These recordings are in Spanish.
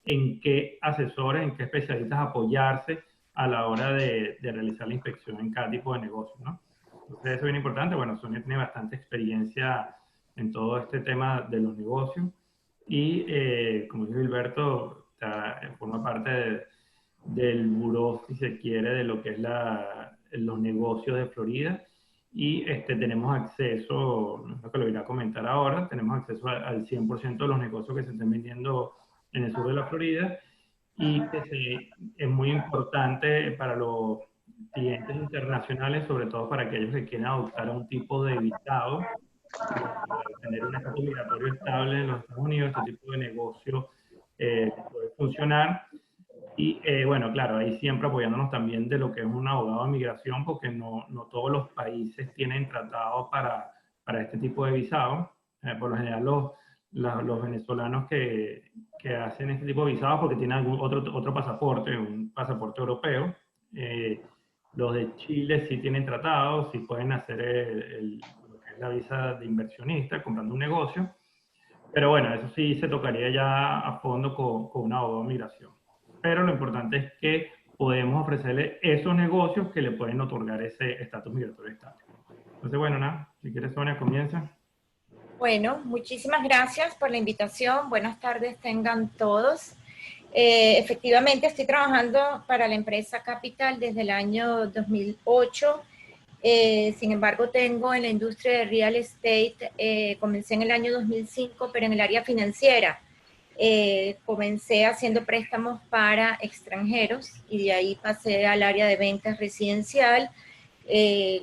en qué asesores, en qué especialistas apoyarse a la hora de realizar la inspección en cada tipo de negocio, ¿no? Entonces eso es bien importante. Bueno, Sonia tiene bastante experiencia en todo este tema de los negocios y, como dice Gilberto, forma parte del buró, si se quiere, de lo que es los negocios de Florida. Y tenemos acceso, no sé que lo irá a comentar ahora, tenemos acceso al 100% de los negocios que se estén vendiendo en el sur de la Florida, y que es muy importante para los clientes internacionales, sobre todo para aquellos que quieren adoptar un tipo de visado para tener un estatus migratorio estable en los Estados Unidos. Este tipo de negocio puede funcionar. Y bueno, claro, ahí siempre apoyándonos también de lo que es un abogado de migración, porque no todos los países tienen tratados para este tipo de visados. Por lo general, los venezolanos que hacen este tipo de visados porque tienen algún otro pasaporte, un pasaporte europeo. Los de Chile sí tienen tratados, sí pueden hacer lo que es la visa de inversionista, comprando un negocio. Pero bueno, eso sí se tocaría ya a fondo con un abogado de migración. Pero lo importante es que podemos ofrecerle esos negocios que le pueden otorgar ese estatus migratorio estable. Entonces, bueno, nada, si quieres, Sonia, comienza. Bueno, muchísimas gracias por la invitación. Buenas tardes tengan todos. Efectivamente, estoy trabajando para la empresa Capital desde el año 2008. Sin embargo, tengo en la industria de real estate, comencé en el año 2005, pero en el área financiera. Comencé haciendo préstamos para extranjeros y de ahí pasé al área de ventas residencial.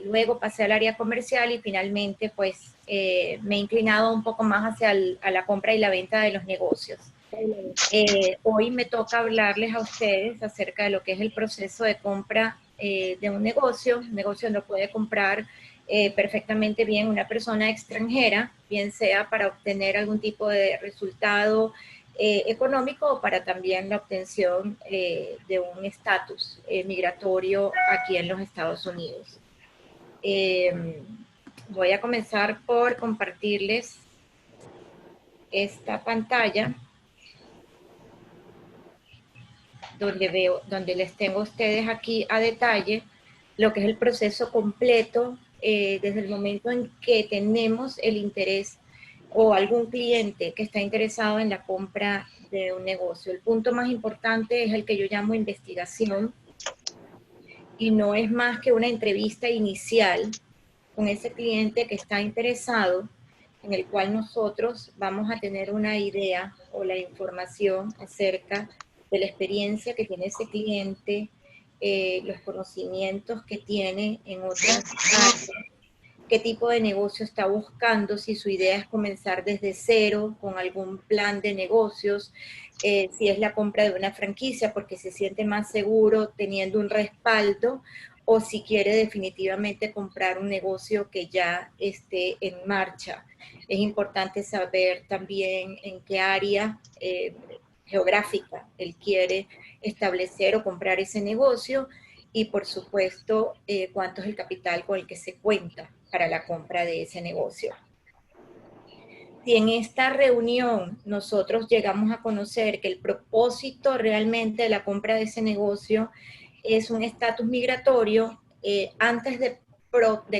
Luego pasé al área comercial y finalmente pues me he inclinado un poco más hacia a la compra y la venta de los negocios. Hoy me toca hablarles a ustedes acerca de lo que es el proceso de compra de un negocio. Un negocio lo puede comprar perfectamente bien una persona extranjera, bien sea para obtener algún tipo de resultado económico o para también la obtención de un estatus migratorio aquí en los Estados Unidos. Voy a comenzar por compartirles esta pantalla donde les tengo a ustedes aquí a detalle lo que es el proceso completo desde el momento en que tenemos el interés o algún cliente que está interesado en la compra de un negocio. El punto más importante es el que yo llamo investigación, y no es más que una entrevista inicial con ese cliente que está interesado, en el cual nosotros vamos a tener una idea o la información acerca de la experiencia que tiene ese cliente, los conocimientos que tiene en otras áreas, qué tipo de negocio está buscando, si su idea es comenzar desde cero con algún plan de negocios, si es la compra de una franquicia porque se siente más seguro teniendo un respaldo, o si quiere definitivamente comprar un negocio que ya esté en marcha. Es importante saber también en qué área geográfica él quiere establecer o comprar ese negocio, y por supuesto cuánto es el capital con el que se cuenta para la compra de ese negocio. Si en esta reunión nosotros llegamos a conocer que el propósito realmente de la compra de ese negocio es un estatus migratorio, antes de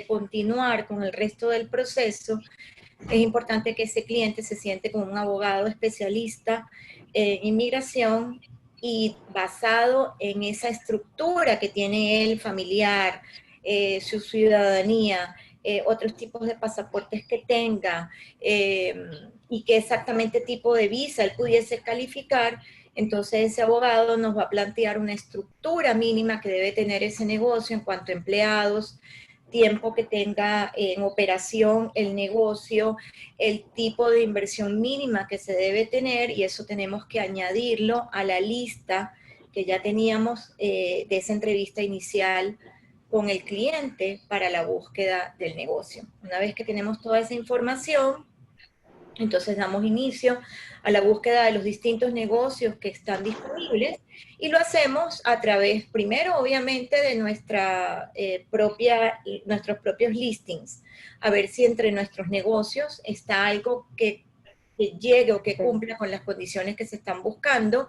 continuar con el resto del proceso, es importante que ese cliente se siente con un abogado especialista en inmigración, y basado en esa estructura que tiene él familiar, su ciudadanía, otros tipos de pasaportes que tenga, y qué exactamente tipo de visa él pudiese calificar. Entonces ese abogado nos va a plantear una estructura mínima que debe tener ese negocio en cuanto a empleados, tiempo que tenga en operación el negocio, el tipo de inversión mínima que se debe tener, y eso tenemos que añadirlo a la lista que ya teníamos de esa entrevista inicial con el cliente para la búsqueda del negocio. Una vez que tenemos toda esa información, entonces damos inicio a la búsqueda de los distintos negocios que están disponibles, y lo hacemos a través, primero, obviamente, de nuestros propios listings, a ver si entre nuestros negocios está algo que que llegue o que cumpla con las condiciones que se están buscando.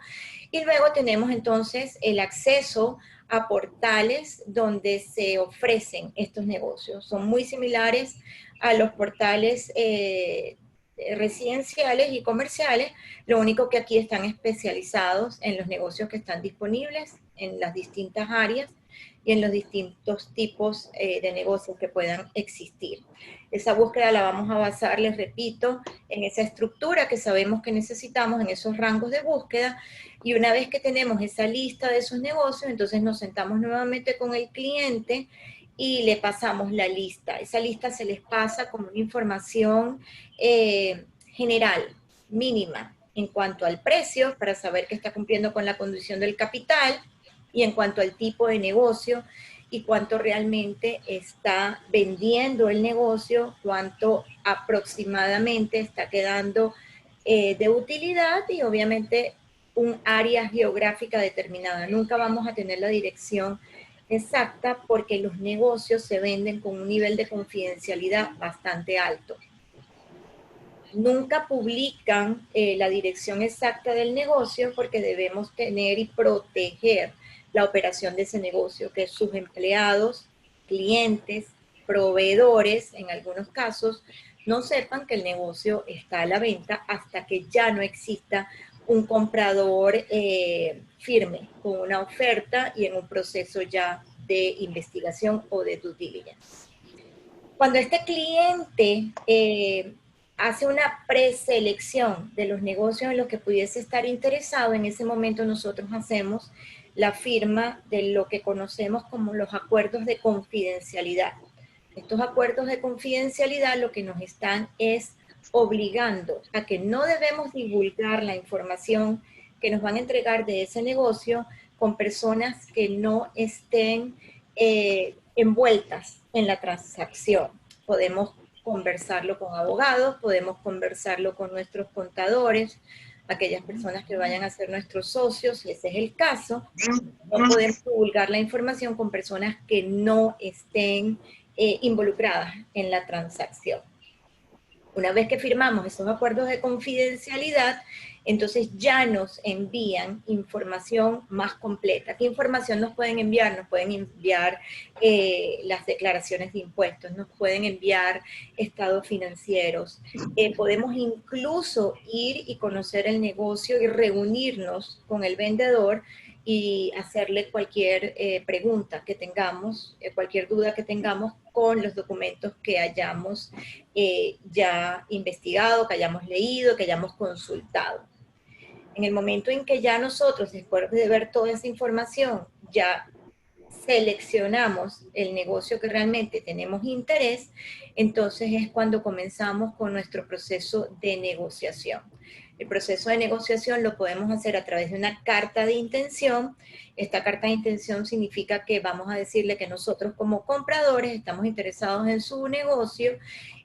Y luego tenemos entonces el acceso a portales donde se ofrecen estos negocios. Son muy similares a los portales residenciales y comerciales, lo único que aquí están especializados en los negocios que están disponibles en las distintas áreas y en los distintos tipos de negocios que puedan existir. Esa búsqueda la vamos a basar, les repito, en esa estructura que sabemos que necesitamos, en esos rangos de búsqueda, y una vez que tenemos esa lista de esos negocios, entonces nos sentamos nuevamente con el cliente y le pasamos la lista. Esa lista se les pasa como una información general, mínima, en cuanto al precio, para saber que está cumpliendo con la condición del capital, y en cuanto al tipo de negocio y cuánto realmente está vendiendo el negocio, cuánto aproximadamente está quedando de utilidad y obviamente un área geográfica determinada. Nunca vamos a tener la dirección exacta porque los negocios se venden con un nivel de confidencialidad bastante alto. Nunca publican la dirección exacta del negocio porque debemos tener y proteger la operación de ese negocio, que sus empleados, clientes, proveedores, en algunos casos, no sepan que el negocio está a la venta hasta que ya no exista un comprador firme, con una oferta y en un proceso ya de investigación o de due diligence. Cuando este cliente hace una preselección de los negocios en los que pudiese estar interesado, en ese momento nosotros hacemos la firma de lo que conocemos como los acuerdos de confidencialidad. Estos acuerdos de confidencialidad lo que nos están es obligando a que no debemos divulgar la información que nos van a entregar de ese negocio con personas que no estén envueltas en la transacción. Podemos conversarlo con abogados, podemos conversarlo con nuestros contadores, aquellas personas que vayan a ser nuestros socios, si ese es el caso. No podemos divulgar la información con personas que no estén involucradas en la transacción. Una vez que firmamos esos acuerdos de confidencialidad, entonces ya nos envían información más completa. ¿Qué información nos pueden enviar? Nos pueden enviar las declaraciones de impuestos, nos pueden enviar estados financieros. Podemos incluso ir y conocer el negocio y reunirnos con el vendedor y hacerle cualquier pregunta que tengamos, cualquier duda que tengamos con los documentos que hayamos ya investigado, que hayamos leído, que hayamos consultado. En el momento en que ya nosotros, después de ver toda esa información, ya seleccionamos el negocio que realmente tenemos interés, entonces es cuando comenzamos con nuestro proceso de negociación. El proceso de negociación lo podemos hacer a través de una carta de intención. Esta carta de intención significa que vamos a decirle que nosotros como compradores estamos interesados en su negocio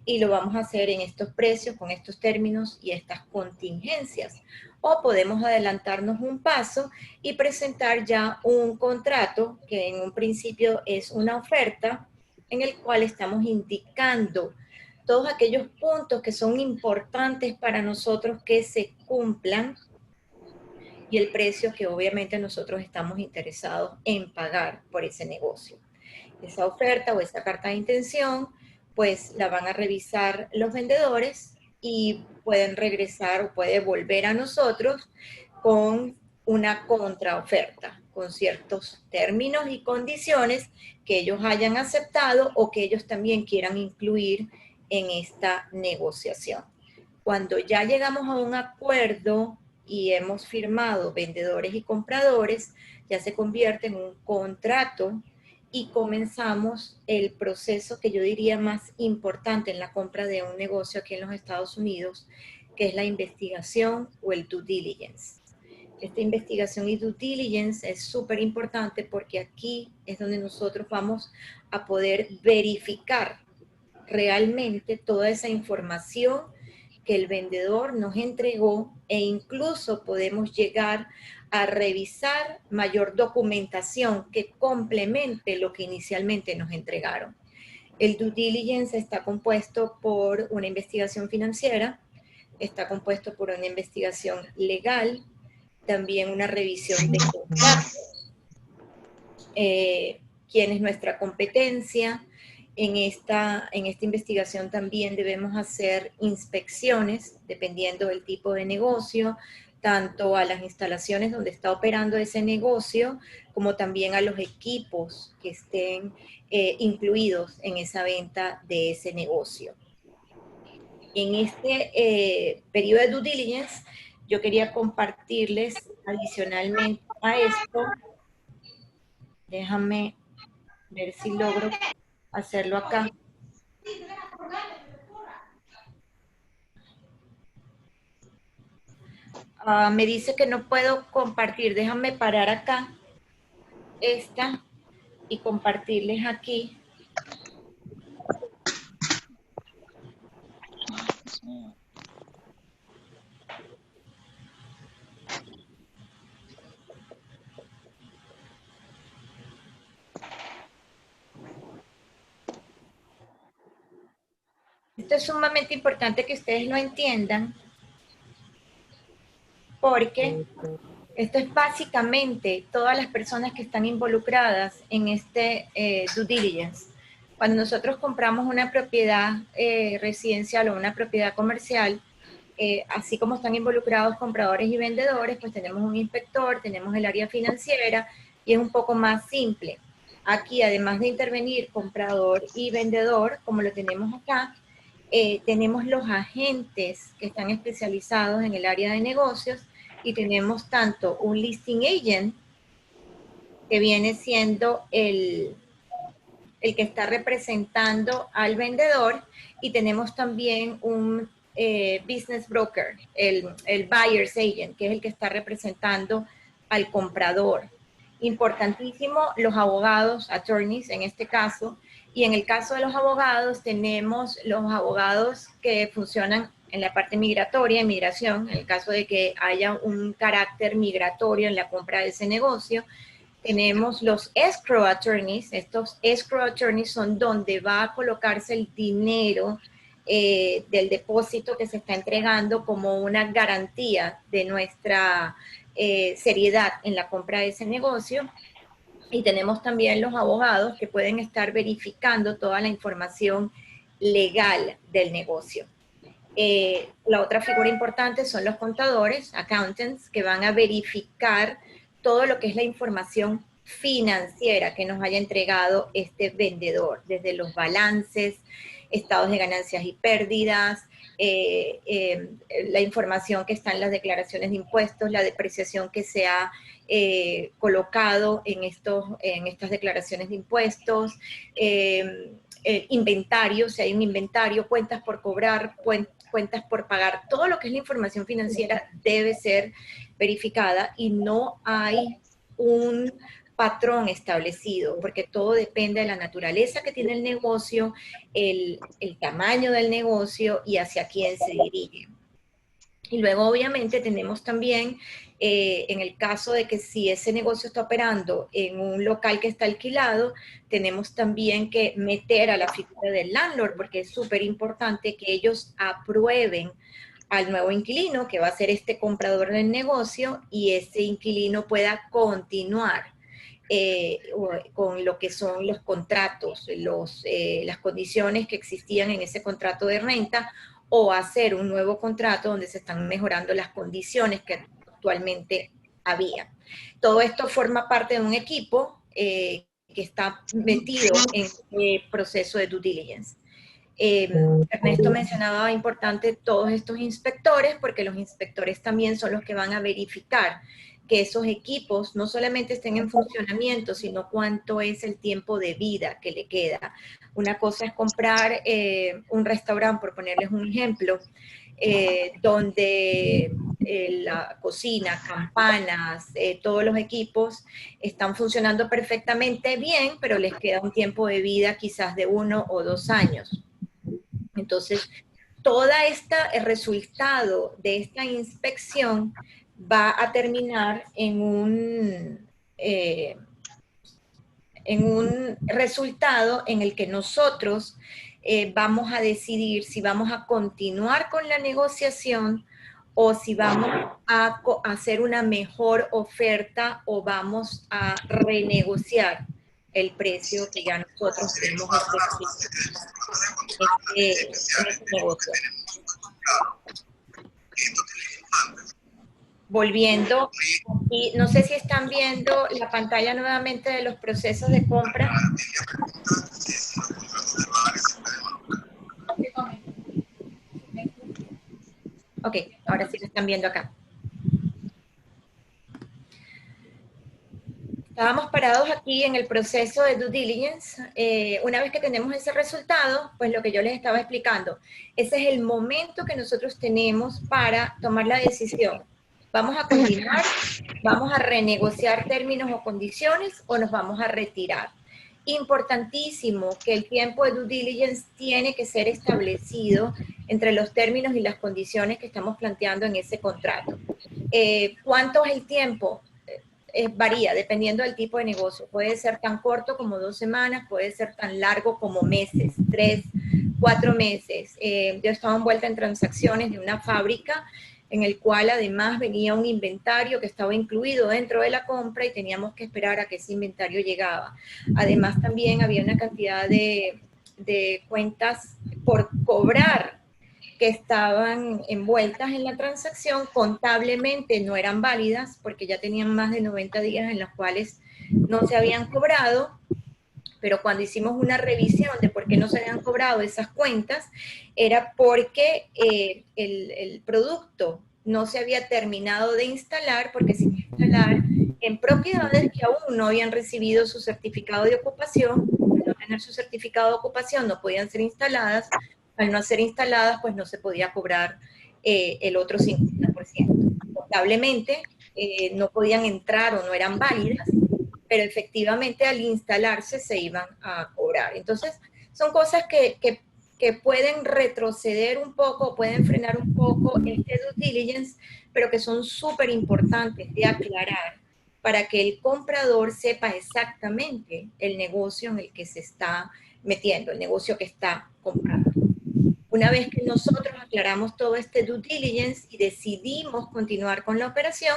y lo vamos a hacer en estos precios, con estos términos y estas contingencias. O podemos adelantarnos un paso y presentar ya un contrato que en un principio es una oferta en el cual estamos indicando todos aquellos puntos que son importantes para nosotros que se cumplan y el precio que obviamente nosotros estamos interesados en pagar por ese negocio. Esa oferta o esa carta de intención, pues la van a revisar los vendedores y pueden regresar o puede volver a nosotros con una contraoferta, con ciertos términos y condiciones que ellos hayan aceptado o que ellos también quieran incluir en esta negociación. Cuando ya llegamos a un acuerdo y hemos firmado vendedores y compradores, ya se convierte en un contrato y comenzamos el proceso que yo diría más importante en la compra de un negocio aquí en los Estados Unidos, que es la investigación o el due diligence. Esta investigación y due diligence es súper importante porque aquí es donde nosotros vamos a poder verificar realmente toda esa información que el vendedor nos entregó e incluso podemos llegar a revisar mayor documentación que complemente lo que inicialmente nos entregaron. El due diligence está compuesto por una investigación financiera, está compuesto por una investigación legal, también una revisión de contratos, quién es nuestra competencia. En esta investigación también debemos hacer inspecciones, dependiendo del tipo de negocio, tanto a las instalaciones donde está operando ese negocio, como también a los equipos que estén incluidos en esa venta de ese negocio. En este periodo de due diligence, yo quería compartirles adicionalmente a esto, déjame ver si logro hacerlo acá. Me dice que no puedo compartir, déjame parar acá esta y compartirles aquí. Esto es sumamente importante que ustedes lo entiendan, porque esto es básicamente todas las personas que están involucradas en este due diligence. Cuando nosotros compramos una propiedad residencial o una propiedad comercial, así como están involucrados compradores y vendedores, pues tenemos un inspector, tenemos el área financiera y es un poco más simple. Aquí, además de intervenir comprador y vendedor, como lo tenemos acá, tenemos los agentes que están especializados en el área de negocios y tenemos tanto un listing agent, que viene siendo el que está representando al vendedor, y tenemos también un business broker, el buyer's agent, que es el que está representando al comprador. Importantísimo, los abogados, attorneys en este caso, y en el caso de los abogados tenemos los abogados que funcionan en la parte migratoria, migración, en el caso de que haya un carácter migratorio en la compra de ese negocio. Tenemos los escrow attorneys. Estos escrow attorneys son donde va a colocarse el dinero del depósito que se está entregando como una garantía de nuestra seriedad en la compra de ese negocio. Y tenemos también los abogados que pueden estar verificando toda la información legal del negocio. La otra figura importante son los contadores, accountants, que van a verificar todo lo que es la información financiera que nos haya entregado este vendedor, desde los balances, estados de ganancias y pérdidas, la información que está en las declaraciones de impuestos, la depreciación que se ha colocado en estas declaraciones de impuestos, inventario, si hay un inventario, cuentas por cobrar, cuentas por pagar, todo lo que es la información financiera debe ser verificada y no hay un patrón establecido, porque todo depende de la naturaleza que tiene el negocio, el tamaño del negocio y hacia quién se dirige. Y luego obviamente tenemos también, en el caso de que si ese negocio está operando en un local que está alquilado, tenemos también que meter a la figura del landlord, porque es súper importante que ellos aprueben al nuevo inquilino, que va a ser este comprador del negocio, y ese inquilino pueda continuar con lo que son los contratos, las condiciones que existían en ese contrato de renta, o hacer un nuevo contrato donde se están mejorando las condiciones que actualmente había. Todo esto forma parte de un equipo que está metido en el proceso de due diligence. Ernesto mencionaba importante todos estos inspectores, porque los inspectores también son los que van a verificar que esos equipos no solamente estén en funcionamiento, sino cuánto es el tiempo de vida que le queda. Una cosa es comprar un restaurante, por ponerles un ejemplo, donde la cocina, campanas, todos los equipos están funcionando perfectamente bien, pero les queda un tiempo de vida quizás de 1 o 2 años. Entonces, el resultado de esta inspección va a terminar en un resultado en el que nosotros vamos a decidir si vamos a continuar con la negociación o si vamos a hacer una mejor oferta o vamos a renegociar el precio que ya nosotros hemos ofrecido en este negocio. Volviendo, y no sé si están viendo la pantalla nuevamente de los procesos de compra. Ok, ahora sí lo están viendo acá. Estábamos parados aquí en el proceso de due diligence. Una vez que tenemos ese resultado, pues lo que yo les estaba explicando, ese es el momento que nosotros tenemos para tomar la decisión. ¿Vamos a continuar? ¿Vamos a renegociar términos o condiciones o nos vamos a retirar? Importantísimo que el tiempo de due diligence tiene que ser establecido entre los términos y las condiciones que estamos planteando en ese contrato. ¿Cuánto es el tiempo? Varía dependiendo del tipo de negocio. Puede ser tan corto como 2 semanas, puede ser tan largo como meses, 3, 4 meses. Yo estaba envuelta en transacciones de una fábrica en el cual además venía un inventario que estaba incluido dentro de la compra y teníamos que esperar a que ese inventario llegaba. Además también había una cantidad de cuentas por cobrar que estaban envueltas en la transacción, contablemente no eran válidas porque ya tenían más de 90 días en los cuales no se habían cobrado, pero cuando hicimos una revisión de por qué no se habían cobrado esas cuentas, era porque el producto no se había terminado de instalar, porque se iba a instalar en propiedades que aún no habían recibido su certificado de ocupación. Al no tener su certificado de ocupación no podían ser instaladas. Al no ser instaladas, pues no se podía cobrar el otro 50%. Contablemente no podían entrar o no eran válidas, pero efectivamente al instalarse se iban a cobrar. Entonces, son cosas que pueden retroceder un poco, pueden frenar un poco este due diligence, pero que son súper importantes de aclarar para que el comprador sepa exactamente el negocio en el que se está metiendo, el negocio que está comprando. Una vez que nosotros aclaramos todo este due diligence y decidimos continuar con la operación,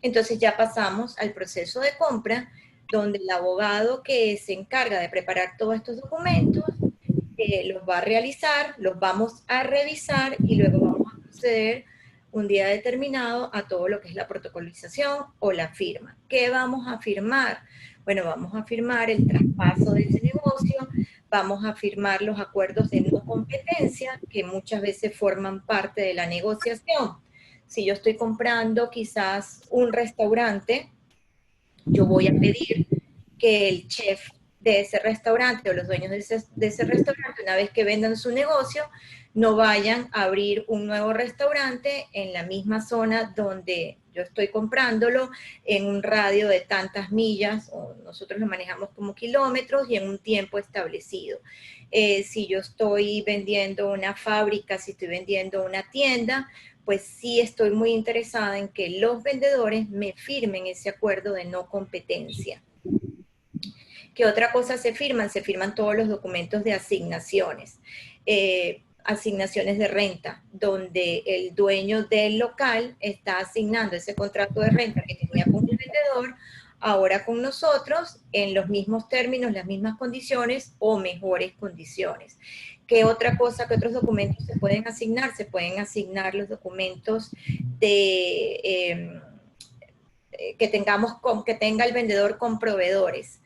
entonces ya pasamos al proceso de compra, donde el abogado que se encarga de preparar todos estos documentos los va a realizar, los vamos a revisar y luego vamos a proceder un día determinado a todo lo que es la protocolización o la firma. ¿Qué vamos a firmar? Bueno, vamos a firmar el traspaso de ese negocio, vamos a firmar los acuerdos de no competencia, que muchas veces forman parte de la negociación. Si yo estoy comprando quizás un restaurante, yo voy a pedir que el chef de ese restaurante o los dueños de ese restaurante, una vez que vendan su negocio, no vayan a abrir un nuevo restaurante en la misma zona donde yo estoy comprándolo, en un radio de tantas millas, o nosotros lo manejamos como kilómetros, y en un tiempo establecido. Si yo estoy vendiendo una fábrica, si estoy vendiendo una tienda, pues sí estoy muy interesada en que los vendedores me firmen ese acuerdo de no competencia. ¿Qué otra cosa se firman? Se firman todos los documentos de asignaciones. Asignaciones de renta, donde el dueño del local está asignando ese contrato de renta que tenía con el vendedor, ahora con nosotros, en los mismos términos, las mismas condiciones o mejores condiciones. ¿Qué otra cosa, qué otros documentos se pueden asignar? Se pueden asignar los documentos de... que tenga el vendedor con proveedores,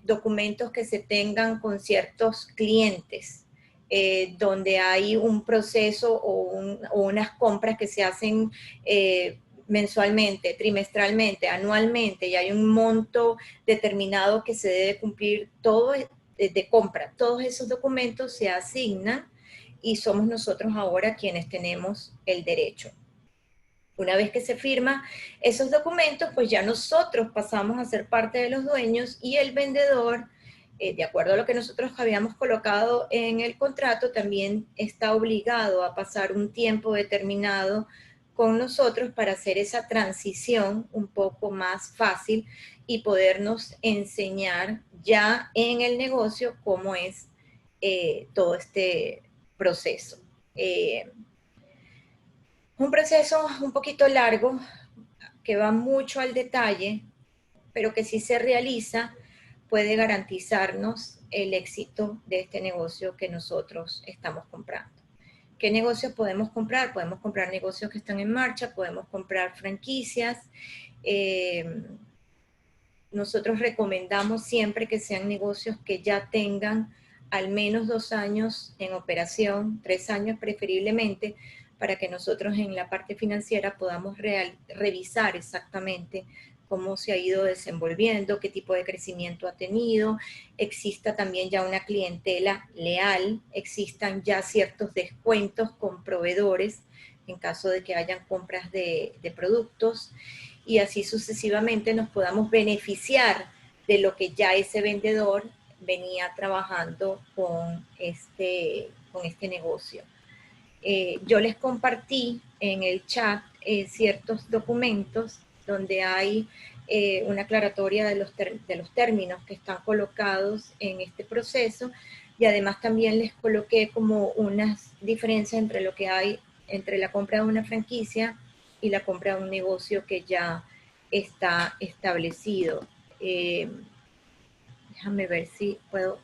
documentos que se tengan con ciertos clientes, donde hay un proceso o unas compras que se hacen mensualmente, trimestralmente, anualmente, y hay un monto determinado que se debe cumplir todo de compra. Todos esos documentos se asignan y somos nosotros ahora quienes tenemos el derecho. Una vez que se firma esos documentos, pues ya nosotros pasamos a ser parte de los dueños y el vendedor, de acuerdo a lo que nosotros habíamos colocado en el contrato, también está obligado a pasar un tiempo determinado con nosotros para hacer esa transición un poco más fácil y podernos enseñar ya en el negocio cómo es todo este proceso. Un proceso un poquito largo, que va mucho al detalle, pero que si se realiza puede garantizarnos el éxito de este negocio que nosotros estamos comprando. ¿Qué negocios podemos comprar? Podemos comprar negocios que están en marcha, podemos comprar franquicias. Nosotros recomendamos siempre que sean negocios que ya tengan al menos 2 años en operación, 3 años preferiblemente, para que nosotros en la parte financiera podamos revisar exactamente cómo se ha ido desenvolviendo, qué tipo de crecimiento ha tenido, exista también ya una clientela leal, existan ya ciertos descuentos con proveedores en caso de que hayan compras de productos, y así sucesivamente nos podamos beneficiar de lo que ya ese vendedor venía trabajando con este negocio. Yo les compartí en el chat ciertos documentos donde hay una aclaratoria de los términos que están colocados en este proceso, y además también les coloqué como unas diferencias entre lo que hay entre la compra de una franquicia y la compra de un negocio que ya está establecido. Déjame ver si puedo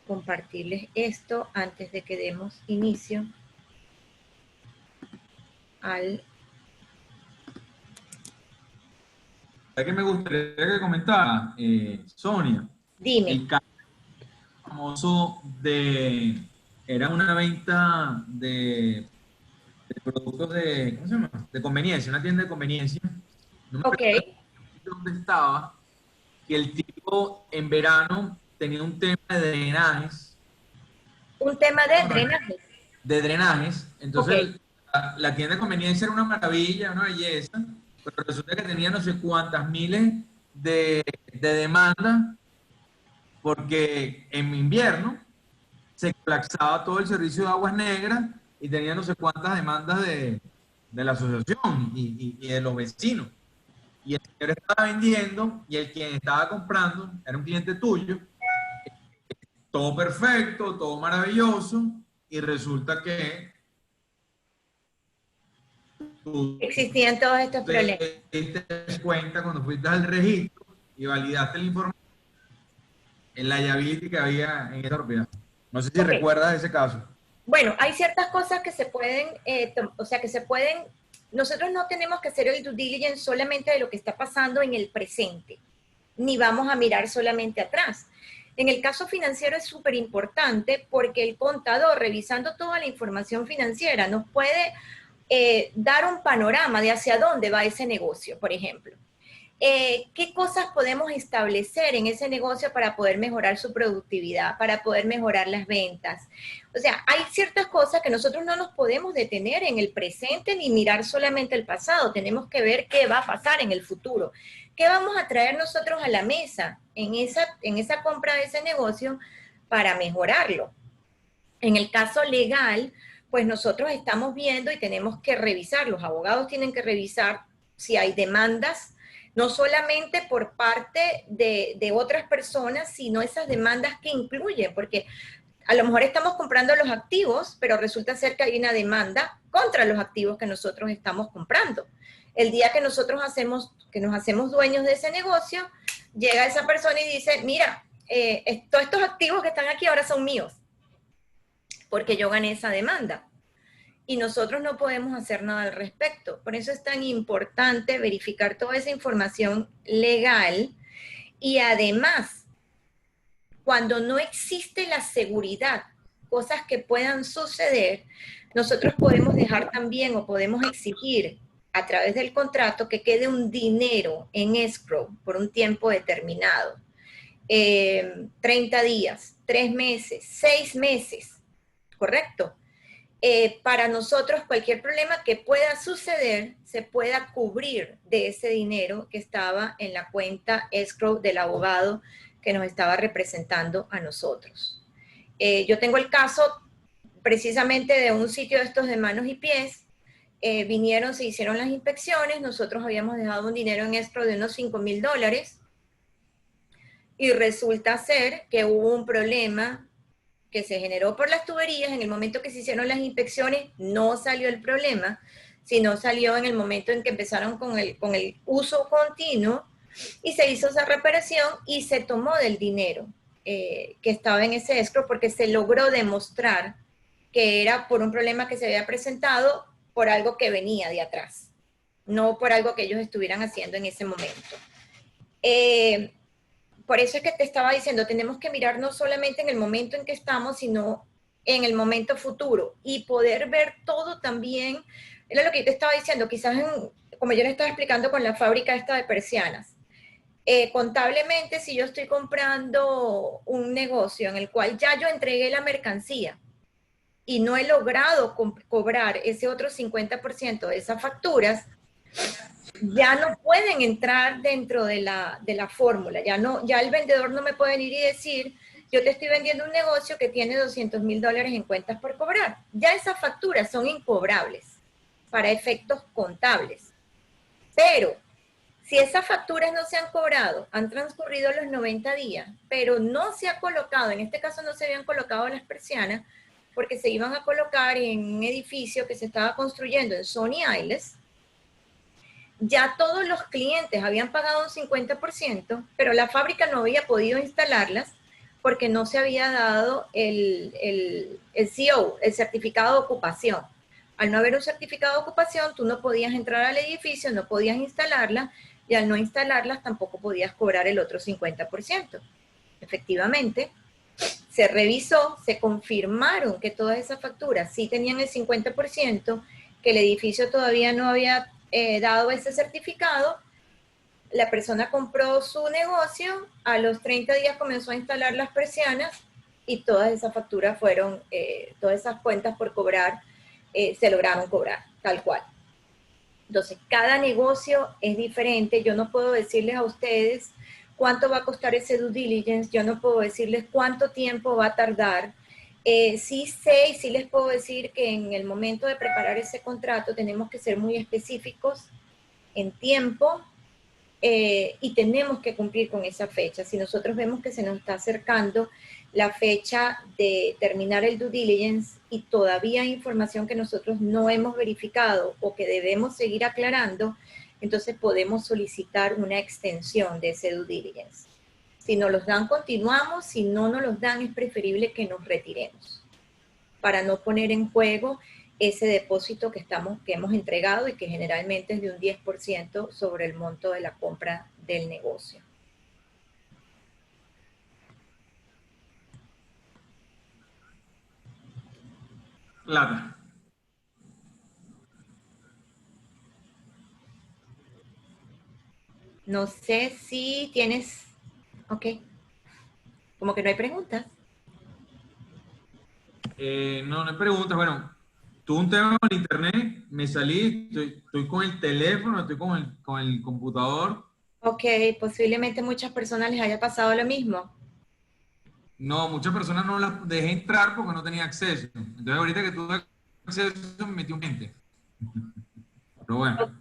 compartirles esto antes de que demos inicio al... Que me gustaría que comentara, Sonia, Dime. el caso famoso era una venta de productos de, ¿cómo se llama? De conveniencia, una tienda de conveniencia. No me recuerdo dónde estaba, que el tipo en verano tenía un tema de drenajes. Un tema de drenajes. De drenajes. Entonces, la tienda de conveniencia era una maravilla, una belleza, pero resulta que tenía no sé cuántas miles de demandas, porque en invierno se colapsaba todo el servicio de aguas negras y tenía no sé cuántas demandas de la asociación y de los vecinos. Y el señor estaba vendiendo y el quien estaba comprando era un cliente tuyo. Todo perfecto, todo maravilloso, y resulta que tú existían todos estos problemas. te diste cuenta cuando fuiste al registro y validaste la información en la liability que había en esa propiedad. No sé si recuerdas ese caso. Bueno, hay ciertas cosas que se pueden, nosotros no tenemos que hacer el due diligence solamente de lo que está pasando en el presente, ni vamos a mirar solamente atrás. En el caso financiero es súper importante porque el contador, revisando toda la información financiera, nos puede dar un panorama de hacia dónde va ese negocio, por ejemplo. ¿Qué cosas podemos establecer en ese negocio para poder mejorar su productividad, para poder mejorar las ventas? O sea, hay ciertas cosas que nosotros no nos podemos detener en el presente ni mirar solamente el pasado. Tenemos que ver qué va a pasar en el futuro. ¿Qué vamos a traer nosotros a la mesa en esa compra de ese negocio para mejorarlo? En el caso legal, pues nosotros estamos viendo y tenemos que revisar, los abogados tienen que revisar si hay demandas, no solamente por parte de otras personas, sino esas demandas que incluyen, porque a lo mejor estamos comprando los activos, pero resulta ser que hay una demanda contra los activos que nosotros estamos comprando. El día que nosotros nos hacemos dueños de ese negocio, llega esa persona y dice, mira, todos estos activos que están aquí ahora son míos, porque yo gané esa demanda. Y nosotros no podemos hacer nada al respecto. Por eso es tan importante verificar toda esa información legal, y además, cuando no existe la seguridad, cosas que puedan suceder, nosotros podemos dejar también o podemos exigir a través del contrato que quede un dinero en escrow por un tiempo determinado. 30 días, 3 meses, 6 meses, ¿correcto? Para nosotros cualquier problema que pueda suceder se pueda cubrir de ese dinero que estaba en la cuenta escrow del abogado que nos estaba representando a nosotros. Yo tengo el caso precisamente de un sitio de estos de manos y pies. Vinieron, se hicieron las inspecciones, nosotros habíamos dejado un dinero en escrow de unos $5,000 y resulta ser que hubo un problema que se generó por las tuberías, en el momento que se hicieron las inspecciones, no salió el problema, sino salió en el momento en que empezaron con el uso continuo, y se hizo esa reparación y se tomó del dinero que estaba en ese escrow, porque se logró demostrar que era por un problema que se había presentado por algo que venía de atrás, no por algo que ellos estuvieran haciendo en ese momento. Por eso es que te estaba diciendo, tenemos que mirar no solamente en el momento en que estamos, sino en el momento futuro, y poder ver todo también. Era lo que yo te estaba diciendo, quizás como yo le estaba explicando con la fábrica esta de persianas. Contablemente, si yo estoy comprando un negocio en el cual ya yo entregué la mercancía y no he logrado cobrar ese otro 50% de esas facturas, ya no pueden entrar dentro de la fórmula. Ya el vendedor no me puede venir y decir, yo te estoy vendiendo un negocio que tiene $200,000 en cuentas por cobrar. Ya esas facturas son incobrables para efectos contables. Pero si esas facturas no se han cobrado, han transcurrido los 90 días, pero no se ha colocado, en este caso no se habían colocado las persianas, porque se iban a colocar en un edificio que se estaba construyendo en Sony Isles, ya todos los clientes habían pagado un 50%, pero la fábrica no había podido instalarlas porque no se había dado el CO, el certificado de ocupación. Al no haber un certificado de ocupación, tú no podías entrar al edificio, no podías instalarlas, y al no instalarlas tampoco podías cobrar el otro 50%. Efectivamente, se revisó, se confirmaron que todas esas facturas sí tenían el 50%, que el edificio todavía no había dado ese certificado. La persona compró su negocio, a los 30 días comenzó a instalar las persianas, y todas esas facturas fueron, todas esas cuentas por cobrar, se lograron cobrar, tal cual. Entonces, cada negocio es diferente. Yo no puedo decirles a ustedes cuánto va a costar ese due diligence, yo no puedo decirles cuánto tiempo va a tardar. Sí sé y sí les puedo decir que en el momento de preparar ese contrato tenemos que ser muy específicos en tiempo, y tenemos que cumplir con esa fecha. Si nosotros vemos que se nos está acercando la fecha de terminar el due diligence y todavía hay información que nosotros no hemos verificado o que debemos seguir aclarando, entonces podemos solicitar una extensión de ese due diligence. Si nos los dan, continuamos. Si no nos los dan, es preferible que nos retiremos para no poner en juego ese depósito que hemos entregado, y que generalmente es de un 10% sobre el monto de la compra del negocio. Plata. No sé si tienes... Ok. Como que no hay preguntas. No, no hay preguntas. Bueno, tuve un tema con el internet, me salí, estoy con el teléfono, estoy con el computador. Ok, posiblemente muchas personas les haya pasado lo mismo. No, muchas personas no las dejé entrar porque no tenía acceso. Entonces, ahorita que tuve acceso, me metí un gente. Pero bueno.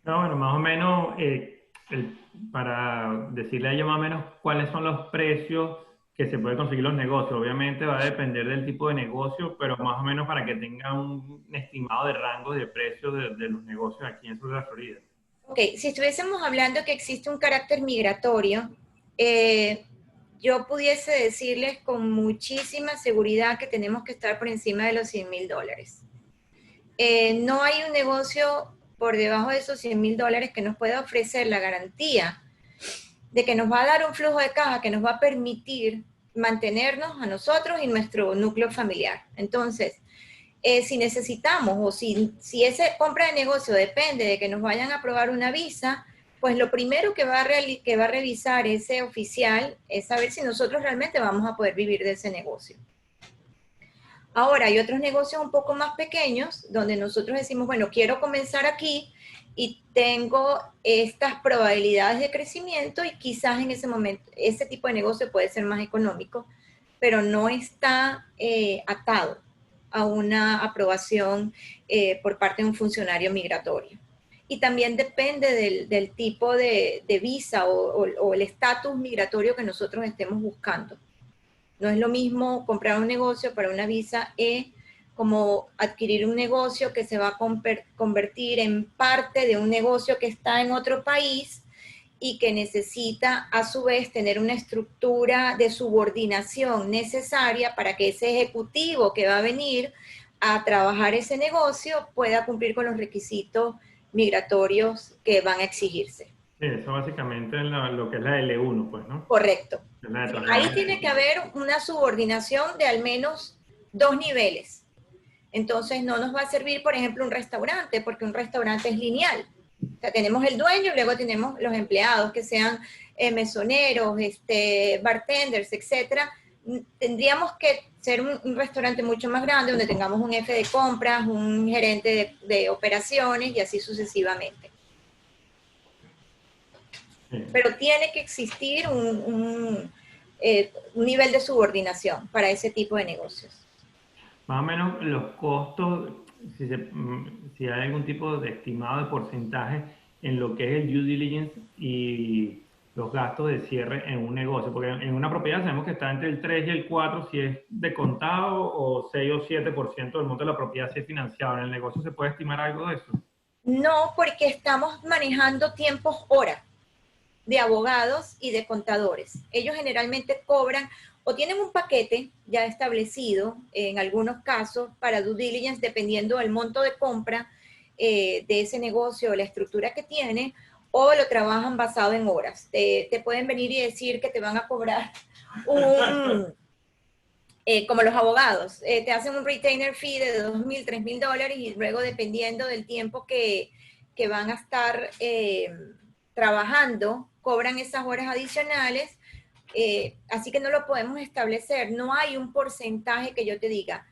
No, bueno, más o menos, para decirle a ellos más o menos cuáles son los precios que se puede conseguir los negocios. Obviamente va a depender del tipo de negocio, pero más o menos para que tenga un estimado de rango de precios de los negocios aquí en Sur de la Florida. Ok, si estuviésemos hablando que existe un carácter migratorio, yo pudiese decirles con muchísima seguridad que tenemos que estar por encima de los $100,000. No hay un negocio por debajo de esos $100,000 que nos pueda ofrecer la garantía de que nos va a dar un flujo de caja que nos va a permitir mantenernos a nosotros y nuestro núcleo familiar. Entonces, si necesitamos, o si esa compra de negocio depende de que nos vayan a aprobar una visa, pues lo primero que va a revisar ese oficial es saber si nosotros realmente vamos a poder vivir de ese negocio. Ahora, hay otros negocios un poco más pequeños donde nosotros decimos, bueno, quiero comenzar aquí y tengo estas probabilidades de crecimiento, y quizás en ese momento ese tipo de negocio puede ser más económico, pero no está atado a una aprobación por parte de un funcionario migratorio. y también depende del tipo de visa o el estatus migratorio que nosotros estemos buscando. No es lo mismo comprar un negocio para una visa E como adquirir un negocio que se va a convertir en parte de un negocio que está en otro país y que necesita a su vez tener una estructura de subordinación necesaria para que ese ejecutivo que va a venir a trabajar ese negocio pueda cumplir con los requisitos migratorios que van a exigirse. Sí, eso básicamente es lo que es la L1, pues, ¿no? Correcto. Es la de Ahí tiene que haber una subordinación de al menos 2 niveles. Entonces no nos va a servir, por ejemplo, un restaurante, porque un restaurante es lineal. O sea, tenemos el dueño y luego tenemos los empleados, que sean mesoneros, bartenders, etcétera. Tendríamos que ser un restaurante mucho más grande, donde tengamos un jefe de compras, un gerente de operaciones y así sucesivamente. Sí. Pero tiene que existir un nivel de subordinación para ese tipo de negocios. Más o menos los costos, si hay algún tipo de estimado de porcentaje en lo que es el due diligence y los gastos de cierre en un negocio, porque en una propiedad sabemos que está entre el 3 y el 4 si es de contado, o 6 o 7% del monto de la propiedad si es financiado. ¿En el negocio se puede estimar algo de eso? No, porque estamos manejando tiempos hora de abogados y de contadores. Ellos generalmente cobran o tienen un paquete ya establecido, en algunos casos, para due diligence, dependiendo del monto de compra de ese negocio o la estructura que tiene, o lo trabajan basado en horas. Te pueden venir y decir que te van a cobrar como los abogados, te hacen un retainer fee de $2,000, $3,000 y luego dependiendo del tiempo que van a estar trabajando, cobran esas horas adicionales, así que no lo podemos establecer, no hay un porcentaje que yo te diga.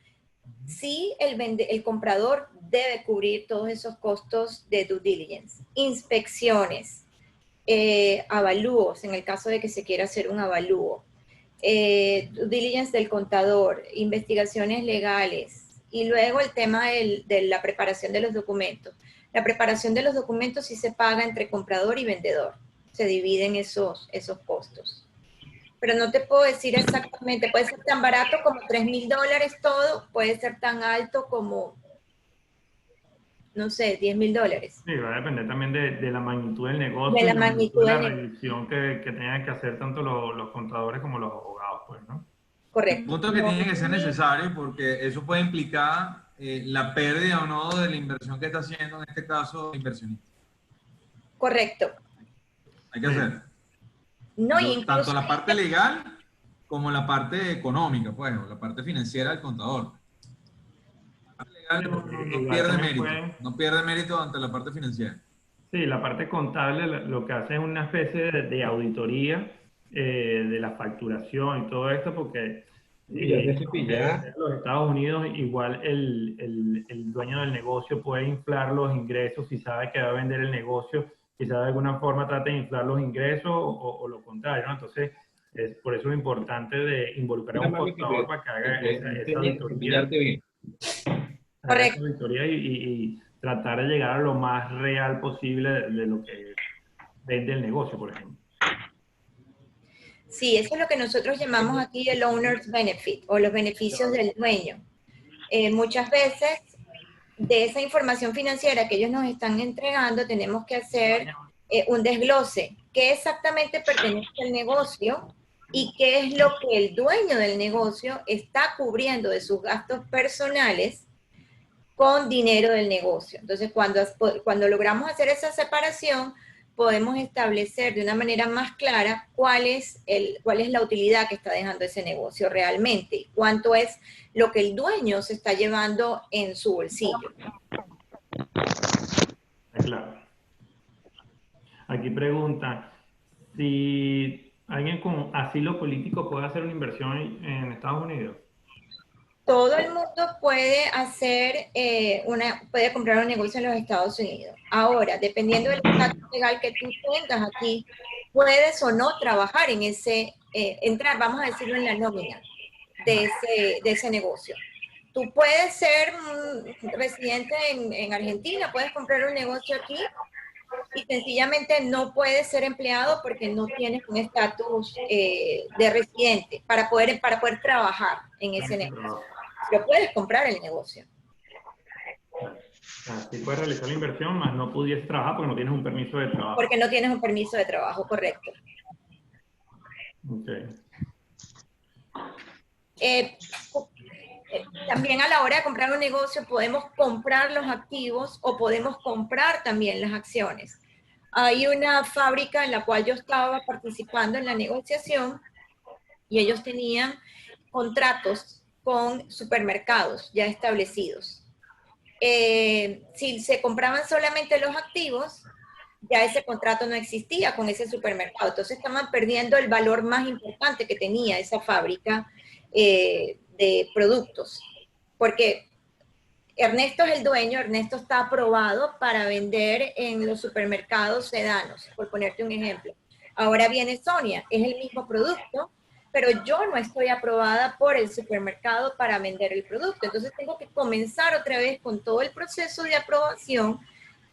Sí, el comprador debe cubrir todos esos costos de due diligence, inspecciones, avalúos, en el caso de que se quiera hacer un avalúo, due diligence del contador, investigaciones legales, y luego el tema de la preparación de los documentos. La preparación de los documentos sí se paga entre comprador y vendedor, se dividen esos costos. Pero no te puedo decir exactamente, puede ser tan barato como $3,000 todo, puede ser tan alto como, no sé, $10,000. Sí, va a depender también de la magnitud del negocio De y la la magnitud magnitud de la del revisión que tengan que hacer tanto los contadores como los abogados, pues, ¿no? El correcto. punto que tiene que ser necesario, porque eso puede implicar la pérdida o no de la inversión que está haciendo, en este caso, el inversionista. Correcto. Hay que hacer. No, Tanto incluso la parte legal como la parte económica, pues, o la parte financiera del contador. La parte legal no Igual pierde también mérito, pueden, no pierde mérito ante la parte financiera. sí, la parte contable lo que hace es una especie de auditoría de la facturación y todo esto, porque en los Estados Unidos igual el dueño del negocio puede inflar los ingresos si sabe que va a vender el negocio, quizá de alguna forma trate de inflar los ingresos o lo contrario, ¿no? Entonces, por eso es importante de involucrar a un contador para que haga esa auditoría. Haga esa correcto. auditoría y tratar de llegar a lo más real posible de lo que vende el negocio, por ejemplo. Sí, eso es lo que nosotros llamamos aquí el owner's benefit o los beneficios del dueño. Muchas veces de esa información financiera que ellos nos están entregando tenemos que hacer un desglose. ¿Qué exactamente pertenece al negocio y qué es lo que el dueño del negocio está cubriendo de sus gastos personales con dinero del negocio? Entonces, cuando logramos hacer esa separación, podemos establecer de una manera más clara cuál es la utilidad que está dejando ese negocio realmente, cuánto es lo que el dueño se está llevando en su bolsillo. Claro. Aquí preguntan si alguien con asilo político puede hacer una inversión en Estados Unidos. Todo el mundo puede puede comprar un negocio en los Estados Unidos. Ahora, dependiendo del estatus legal que tú tengas aquí, puedes o no trabajar en entrar, vamos a decirlo, en la nómina de ese negocio. Tú puedes ser residente en Argentina, puedes comprar un negocio aquí y sencillamente no puedes ser empleado porque no tienes un estatus de residente para poder trabajar en ese negocio. Pero puedes comprar el negocio. Sí puedes realizar la inversión, más no pudiese trabajar porque no tienes un permiso de trabajo. Porque no tienes un permiso de trabajo, correcto. Okay. También a la hora de comprar un negocio podemos comprar los activos o podemos comprar también las acciones. Hay una fábrica en la cual yo estaba participando en la negociación y ellos tenían contratos con supermercados ya establecidos. Si se compraban solamente los activos, ya ese contrato no existía con ese supermercado. Entonces estaban perdiendo el valor más importante que tenía esa fábrica de productos. Porque Ernesto es el dueño, Ernesto está aprobado para vender en los supermercados sedanos, por ponerte un ejemplo. Ahora viene Sonia, es el mismo producto, pero yo no estoy aprobada por el supermercado para vender el producto. Entonces tengo que comenzar otra vez con todo el proceso de aprobación,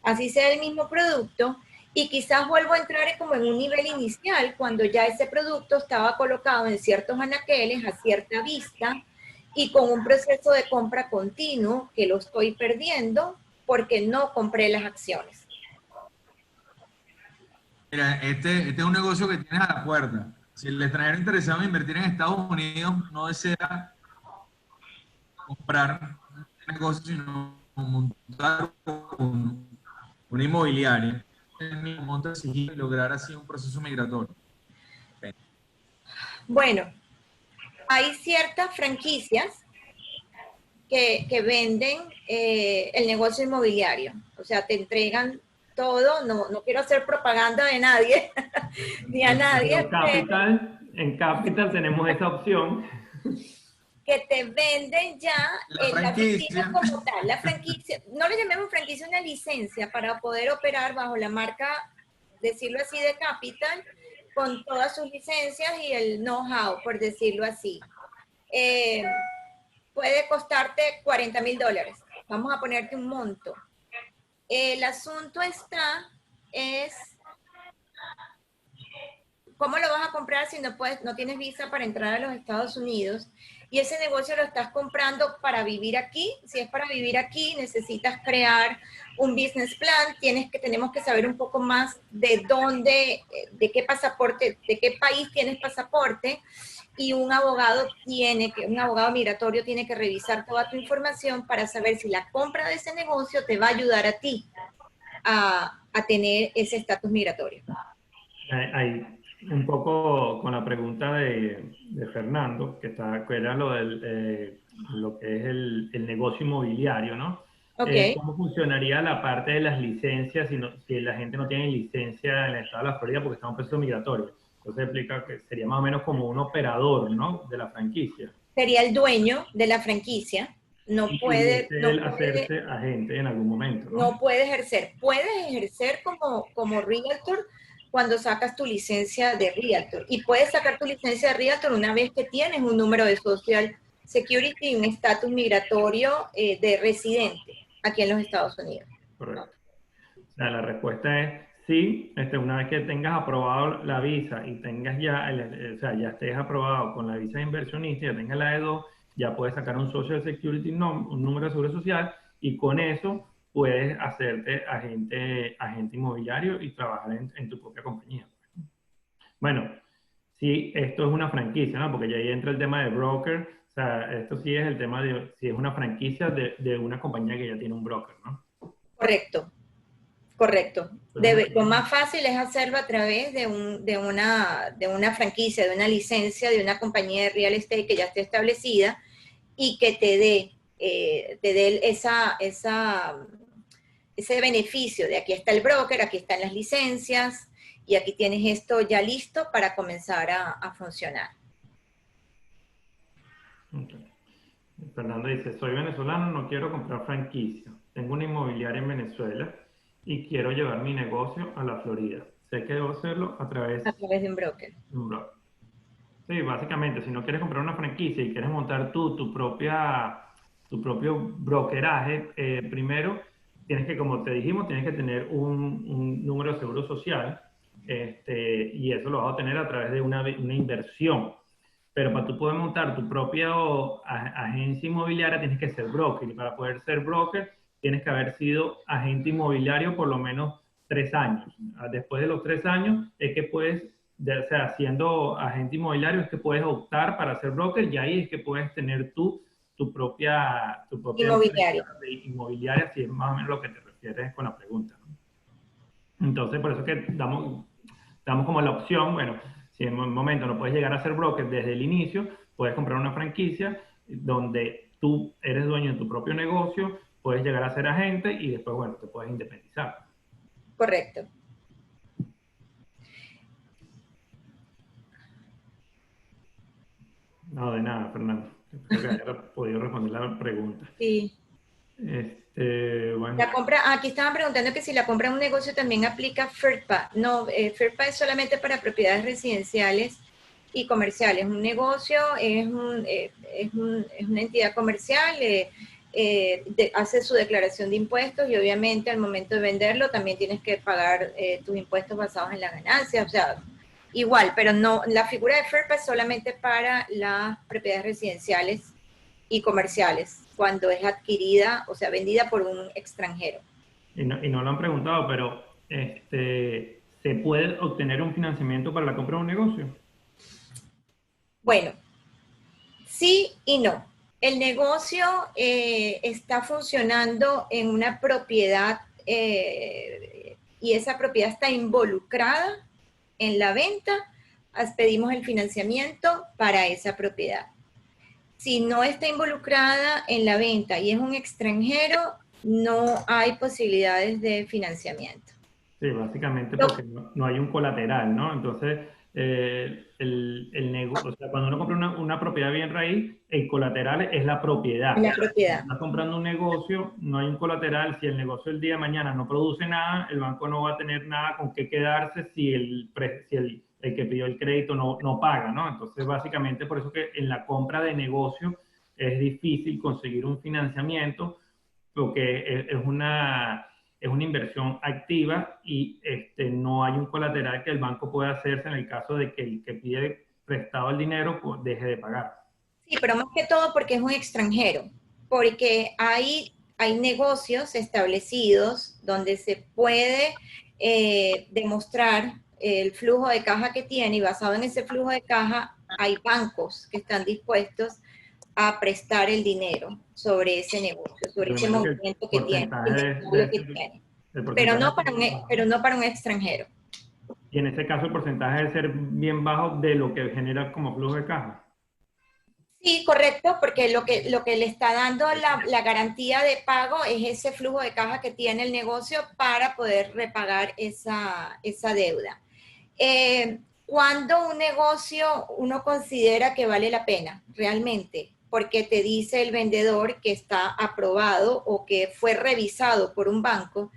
así sea el mismo producto, y quizás vuelvo a entrar como en un nivel inicial cuando ya ese producto estaba colocado en ciertos anaqueles a cierta vista y con un proceso de compra continuo que lo estoy perdiendo porque no compré las acciones. Mira, este es un negocio que tienes a la puerta. Si el extranjero interesado en invertir en Estados Unidos no desea comprar un negocio, sino montar una inmobiliaria, monta y lograr así un proceso migratorio. Bueno, hay ciertas franquicias que venden el negocio inmobiliario. O sea, te entregan todo. No quiero hacer propaganda de nadie, ni a nadie. En Capital tenemos esa opción. Que te venden ya la franquicia como tal. La franquicia, no le llamemos franquicia, una licencia para poder operar bajo la marca, decirlo así, de Capital, con todas sus licencias y el know-how, por decirlo así. Puede costarte $40,000. Vamos a ponerte un monto. El asunto es ¿cómo lo vas a comprar si no tienes visa para entrar a los Estados Unidos? Y ese negocio lo estás comprando para vivir aquí. Si es para vivir aquí, necesitas crear un business plan. Tenemos que saber un poco más de de qué pasaporte, de qué país tienes pasaporte. Y un abogado migratorio tiene que revisar toda tu información para saber si la compra de ese negocio te va a ayudar a ti a tener ese estatus migratorio. Hay un poco con la pregunta de Fernando, que era lo que es el negocio inmobiliario, ¿no? Okay. ¿Cómo funcionaría la parte de las licencias si la gente no tiene licencia en el estado de la Florida porque está en un proceso migratorio? Entonces explica que sería más o menos como un operador, ¿no? De la franquicia. Sería el dueño de la franquicia. No puede hacerse agente en algún momento, ¿no? No puede ejercer. Puedes ejercer como realtor cuando sacas tu licencia de realtor. Y puedes sacar tu licencia de realtor una vez que tienes un número de Social Security y un estatus migratorio de residente aquí en los Estados Unidos. Correcto. O sea, la respuesta es sí, una vez que tengas aprobado la visa y tengas ya, o sea, ya estés aprobado con la visa de inversionista, ya tengas la E2, ya puedes sacar un Social Security, un número de seguro social, y con eso puedes hacerte agente inmobiliario y trabajar en tu propia compañía. Bueno, sí, esto es una franquicia, ¿no? Porque ya ahí entra el tema de broker. O sea, esto sí es el tema de si es una franquicia de una compañía que ya tiene un broker, ¿no? Correcto. Correcto. Lo más fácil es hacerlo a través de una franquicia, de una licencia, de una compañía de real estate que ya esté establecida y que te dé ese beneficio de aquí está el broker, aquí están las licencias y aquí tienes esto ya listo para comenzar a funcionar. Okay. Fernando dice, soy venezolano, no quiero comprar franquicia. Tengo una inmobiliaria en Venezuela y quiero llevar mi negocio a la Florida. Sé que debo hacerlo a través de un broker. Sí, básicamente, si no quieres comprar una franquicia y quieres montar tu propio brokeraje, primero tienes que, como te dijimos, tienes que tener un número de seguro social, y eso lo vas a obtener a través de una inversión. Pero para tú poder montar tu propia agencia inmobiliaria tienes que ser broker. Y para poder ser broker tienes que haber sido agente inmobiliario por lo menos 3 años. Después de los 3 años es que puedes, o sea, siendo agente inmobiliario es que puedes optar para ser broker y ahí es que puedes tener tu propia empresa Inmobiliario. inmobiliaria, si es más o menos lo que te refieres con la pregunta, ¿no? Entonces, por eso es que damos como la opción, bueno, si en un momento no puedes llegar a ser broker desde el inicio, puedes comprar una franquicia donde tú eres dueño de tu propio negocio, puedes llegar a ser agente y después, bueno, te puedes independizar. Correcto. No, de nada, Fernando. Espero que haya podido responder la pregunta. Sí. Bueno. La compra, aquí estaban preguntando que si la compra en un negocio también aplica FERPA. No, FERPA es solamente para propiedades residenciales y comerciales. Un negocio es una entidad comercial, hace su declaración de impuestos y obviamente al momento de venderlo también tienes que pagar tus impuestos basados en las ganancias. O sea, igual, pero no, la figura de FERPA es solamente para las propiedades residenciales y comerciales cuando es adquirida, o sea, vendida por un extranjero. Y no lo han preguntado, pero ¿se puede obtener un financiamiento para la compra de un negocio? Bueno, sí y no. El negocio está funcionando en una propiedad y esa propiedad está involucrada en la venta, pedimos el financiamiento para esa propiedad. Si no está involucrada en la venta y es un extranjero, no hay posibilidades de financiamiento. Sí, básicamente porque no hay un colateral, ¿no? Entonces, o sea, cuando uno compra una propiedad bien raíz, el colateral es la propiedad. La propiedad. Si estás comprando un negocio, no hay un colateral. Si el negocio el día de mañana no produce nada, el banco no va a tener nada con qué quedarse si el que pidió el crédito no paga, ¿no? Entonces, básicamente por eso que en la compra de negocio es difícil conseguir un financiamiento porque es una inversión activa y no hay un colateral que el banco pueda hacerse en el caso de que el que pide prestado el dinero pues, deje de pagar. Sí, pero más que todo porque es un extranjero, porque hay negocios establecidos donde se puede demostrar el flujo de caja que tiene y basado en ese flujo de caja hay bancos que están dispuestos a prestar el dinero sobre ese negocio, sobre Yo ese imagino que el movimiento que tiene, porcentaje inventario que tiene, el pero porcentaje no para pero no para un extranjero. y en este caso el porcentaje debe ser bien bajo de lo que genera como flujo de caja. Sí, correcto, porque lo que le está dando la garantía de pago es ese flujo de caja que tiene el negocio para poder repagar esa deuda. ¿Cuándo un negocio uno considera que vale la pena realmente? Porque te dice el vendedor que está aprobado o que fue revisado por un banco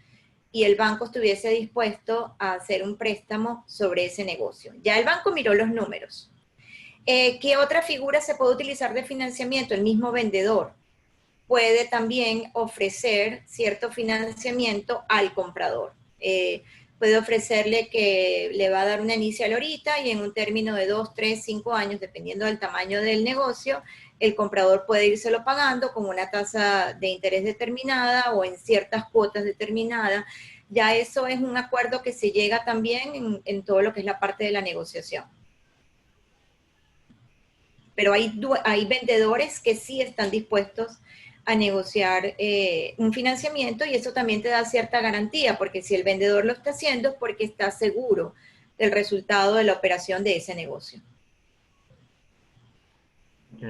y el banco estuviese dispuesto a hacer un préstamo sobre ese negocio. Ya el banco miró los números. ¿Qué otra figura se puede utilizar de financiamiento? El mismo vendedor puede también ofrecer cierto financiamiento al comprador. Puede ofrecerle que le va a dar una inicial ahorita y en un término de 2, 3, 5 años, dependiendo del tamaño del negocio, el comprador puede írselo pagando con una tasa de interés determinada o en ciertas cuotas determinadas. Ya eso es un acuerdo que se llega también en todo lo que es la parte de la negociación. Pero hay vendedores que sí están dispuestos a negociar un financiamiento y eso también te da cierta garantía, porque si el vendedor lo está haciendo es porque está seguro del resultado de la operación de ese negocio.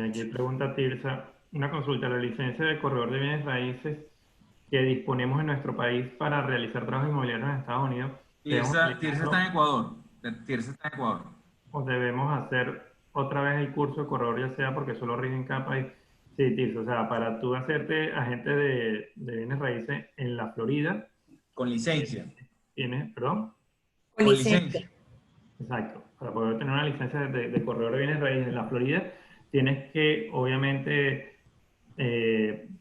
Aquí pregunta Tirsa, una consulta, la licencia de corredor de bienes raíces que disponemos en nuestro país para realizar trabajos inmobiliarios en Estados Unidos, ¿debemos Tirsa está en utilizarlo Ecuador. Tirsa está en Ecuador. o debemos hacer otra vez el curso de corredor, ya sea porque solo rige en cada país? Sí, Tirso, o sea, para tú hacerte agente de bienes raíces en la Florida, Con eh, licencia. tienes, perdón, Con Con licencia. licencia. exacto, para poder tener una licencia de corredor de bienes raíces en la Florida, tienes que, obviamente,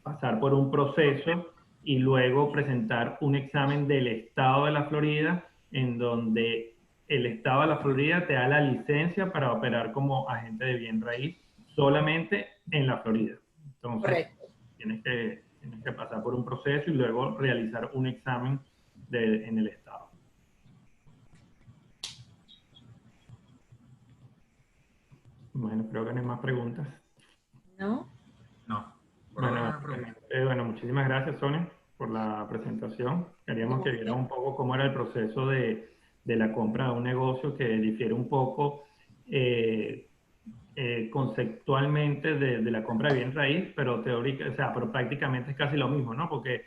pasar por un proceso y luego presentar un examen del estado de la Florida, en donde el estado de la Florida te da la licencia para operar como agente de bien raíz solamente en la Florida. Entonces, Correcto. tienes que pasar por un proceso y luego realizar un examen en el estado. Bueno, creo que no hay más preguntas. ¿No? No. Bueno, muchísimas gracias, Sonia, por la presentación. Queríamos que vieras un poco cómo era el proceso de la compra de un negocio, que difiere un poco conceptualmente de la compra de bien raíz, pero teórica, o sea, pero prácticamente es casi lo mismo, ¿no? Porque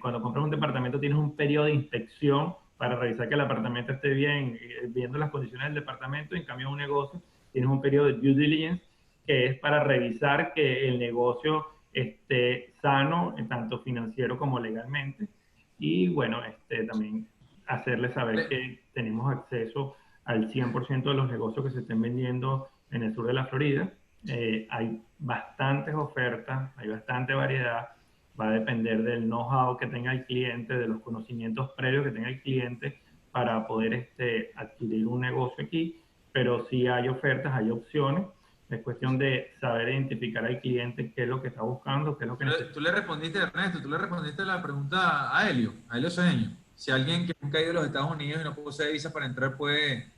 cuando compras un departamento tienes un periodo de inspección para revisar que el apartamento esté bien, viendo las condiciones del departamento. En cambio, un negocio tienes un periodo de due diligence, que es para revisar que el negocio esté sano, tanto financiero como legalmente. Y bueno, también hacerles saber que tenemos acceso al 100% de los negocios que se estén vendiendo en el sur de la Florida. Hay bastantes ofertas, hay bastante variedad. Va a depender del know-how que tenga el cliente, de los conocimientos previos que tenga el cliente para poder adquirir un negocio aquí. Pero sí hay ofertas, hay opciones. Es cuestión de saber identificar al cliente qué es lo que está buscando, qué es lo que necesita. Tú le respondiste, Ernesto, tú le respondiste la pregunta a Helio Cedeño. Si alguien que nunca ha ido a los Estados Unidos y no posee visa para entrar puede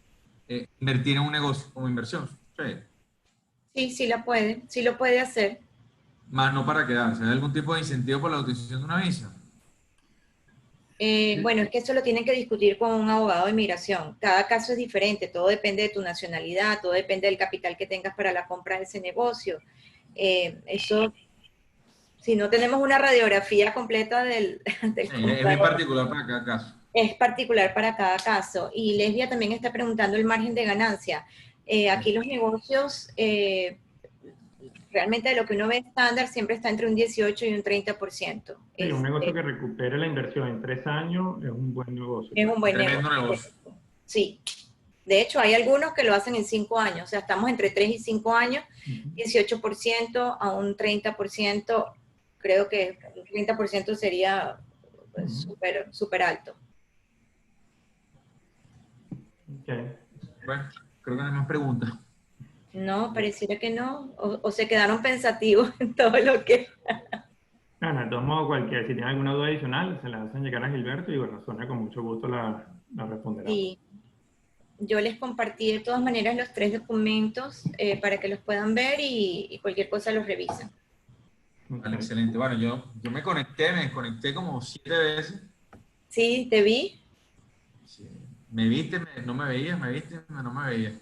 invertir en un negocio como inversión. Sí, sí lo puede hacer. Más no para quedarse. ¿Hay algún tipo de incentivo por la obtención de una visa? Bueno, es que eso lo tienen que discutir con un abogado de inmigración. Cada caso es diferente, todo depende de tu nacionalidad, todo depende del capital que tengas para la compra de ese negocio. Eso, si no tenemos una radiografía completa del Sí, es muy particular para cada caso. Es particular para cada caso. Y Lesbia también está preguntando el margen de ganancia. Aquí los negocios, realmente de lo que uno ve estándar, siempre está entre un 18 y un 30%. Sí, un negocio que recupere la inversión en 3 años es un buen negocio. Es un buen Tremendo negocio. negocio. Sí. De hecho, hay algunos que lo hacen en 5 años. O sea, estamos entre 3 y 5 años, 18% a un 30%. Creo que un 30% sería súper alto. Okay. Bueno, creo que no hay más preguntas. No, pareciera que no. O se quedaron pensativos en todo lo que... Bueno, de todos modos, si tienen alguna duda adicional, se la hacen llegar a Gilberto y bueno, Sonia con mucho gusto la responderá. Sí. Yo les compartí de todas maneras los 3 documentos para que los puedan ver y cualquier cosa los revisan. Vale, excelente. Bueno, yo me desconecté como 7 veces. Sí, te vi. Sí. Me viste, no me veías, me viste, no me veías.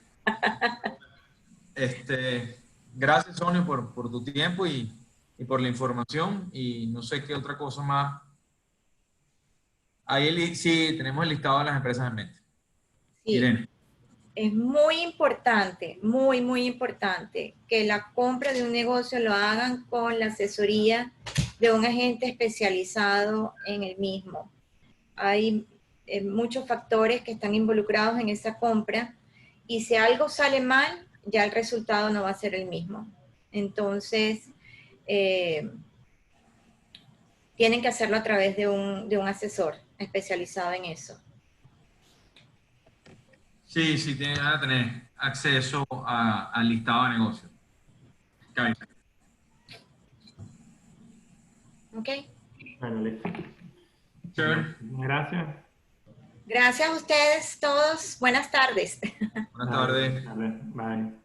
Gracias, Sonia, por tu tiempo y por la información. Y no sé qué otra cosa más. Ahí sí, tenemos el listado de las empresas en mente. Sí. Irene. Es muy importante, muy importante que la compra de un negocio lo hagan con la asesoría de un agente especializado en el mismo. Hay muchos factores que están involucrados en esa compra y si algo sale mal, ya el resultado no va a ser el mismo. Entonces, tienen que hacerlo a través de un asesor especializado en eso. Sí, van a tener acceso al listado de negocios. ¿Ok? Bueno, listo. Chévere. Gracias. Gracias a ustedes todos. Buenas tardes. Buenas tardes. Bye.